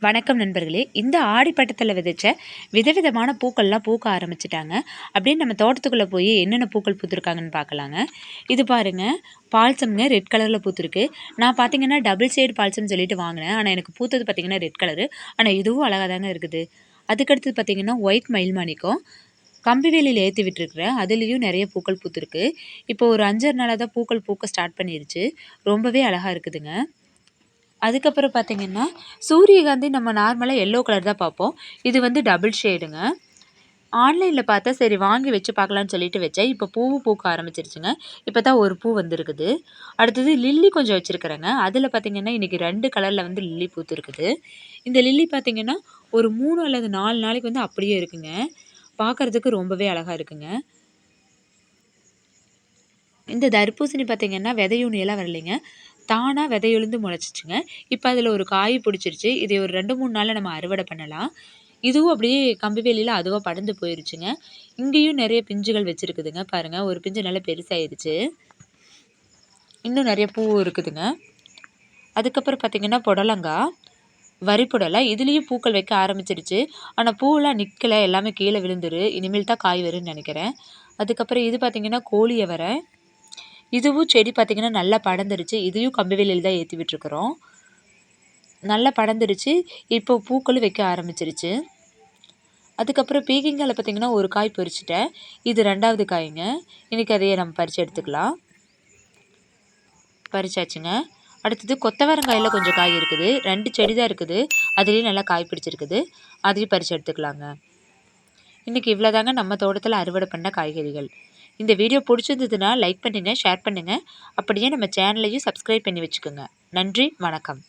வணக்கம் நண்பர்களே. இந்த ஆடிப்பட்டத்தில் விதைச்ச விதவிதமான பூக்கள்லாம் பூக்க ஆரம்பிச்சிட்டாங்க. அப்படியே நம்ம தோட்டத்துக்குள்ளே போய் என்னென்ன பூக்கள் பூத்துருக்காங்கன்னு பார்க்கலாங்க. இது பாருங்க, பால்சம்ங்க ரெட் கலரில் பூத்துருக்கு. நான் பார்த்தீங்கன்னா டபுள் ஷேட் பால்சம் சொல்லிட்டு வாங்கினேன். ஆனால் எனக்கு பூத்தது பார்த்தீங்கன்னா ரெட் கலரு. ஆனால் இதுவும் அழகாக தாங்க இருக்குது. அதுக்கடுத்தது பார்த்தீங்கன்னா ஒயிட் மயில்மாணிக்கம் கம்பி வேலியில் ஏற்றி விட்டுருக்குறேன். அதுலேயும் நிறைய பூக்கள் பூத்துருக்கு. இப்போ ஒரு 5 நாளாக தான் பூக்கள் பூக்க ஸ்டார்ட் பண்ணிருச்சு. ரொம்பவே அழகாக இருக்குதுங்க. அதுக்கப்புறம் பார்த்தீங்கன்னா, சூரியகாந்தி நம்ம நார்மலாக எல்லோ கலர் தான் பார்ப்போம். இது வந்து டபுள் ஷேடுங்க. ஆன்லைன்ல பார்த்தா சரி வாங்கி வச்சு பார்க்கலான்னு சொல்லிட்டு வச்சேன். இப்போ பூவும் பூக்க ஆரம்பிச்சிருச்சுங்க. இப்போ தான் ஒரு பூ வந்திருக்குது. அடுத்தது லில்லி கொஞ்சம் வச்சிருக்கிறேங்க. அதில பார்த்தீங்கன்னா, இன்னைக்கு 2 கலர்ல வந்து லில்லி பூத்திருக்குது. இந்த லில்லி பார்த்தீங்கன்னா, ஒரு 3 அல்லது 4 நாளைக்கு வந்து அப்படியே இருக்குங்க. பார்க்கறதுக்கு ரொம்பவே அழகா இருக்குங்க. இந்த தர்பூசணி பார்த்தீங்கன்னா, விதையூனியெல்லாம் வரலைங்க. தானா விதையெழுந்து முளைச்சிச்சுங்க. இப்போ அதில ஒரு காய் பிடிச்சிருச்சு. இதை ஒரு 2, 3 நாள்ல நம்ம அறுவடை பண்ணலாம். இதுவும் அப்படியே கம்பி வேலியில அதுவா படர்ந்து போயிருச்சுங்க. இங்கேயும் நிறைய பிஞ்சுகள் வச்சிருக்குதுங்க. பாருங்க, ஒரு பிஞ்சு நல்லா பெருசாயிருச்சு. இன்னும் நிறைய பூ இருக்குதுங்க. அதுக்கப்புறம் பார்த்தீங்கன்னா, புடலங்கா, வரி புடலை இதுலேயும் பூக்கள் வைக்க ஆரம்பிச்சிருச்சு. ஆனால் பூவெல்லாம் நிற்கல, எல்லாமே கீழே விழுந்துரு. இனிமேல் தான் காய் வரும்னு நினைக்கிறேன். அதுக்கப்புறம் இது பார்த்தீங்கன்னா, கோழி அவரை. இதுவும் செடி பார்த்தீங்கன்னா நல்லா படர்ந்துருச்சு. இதையும் கம்பி வேலியில தான் ஏற்றி விட்டுருக்குறோம். நல்லா படர்ந்துருச்சு. இப்போ பூக்களும் வைக்க ஆரம்பிச்சிருச்சு. அதுக்கப்புறம் பீர்க்கங்கால பார்த்தீங்கன்னா ஒரு காய் பறிச்சுட்டேன். இது 2வது காய்ங்க. இன்னைக்கு அதையே நம்ம பறித்து எடுத்துக்கலாம். பறிச்சாச்சுங்க. அடுத்தது கொத்தவரங்காயில் கொஞ்சம் காய் இருக்குது. 2 செடி தான் இருக்குது. அதுலேயும் நல்லா காய் பிடிச்சிருக்குது. அதையும் பறித்து எடுத்துக்கலாங்க. இன்றைக்கி இவ்வளோதாங்க நம்ம தோட்டத்தில் அறுவடை பண்ண காய்கறிகள். இந்த வீடியோ பிடிச்சிருந்ததுன்னா லைக் பண்ணுங்கள், ஷேர் பண்ணுங்கள். அப்படியே நம்ம சேனலையும் சப்ஸ்கிரைப் பண்ணி வச்சுக்கோங்க. நன்றி, வணக்கம்.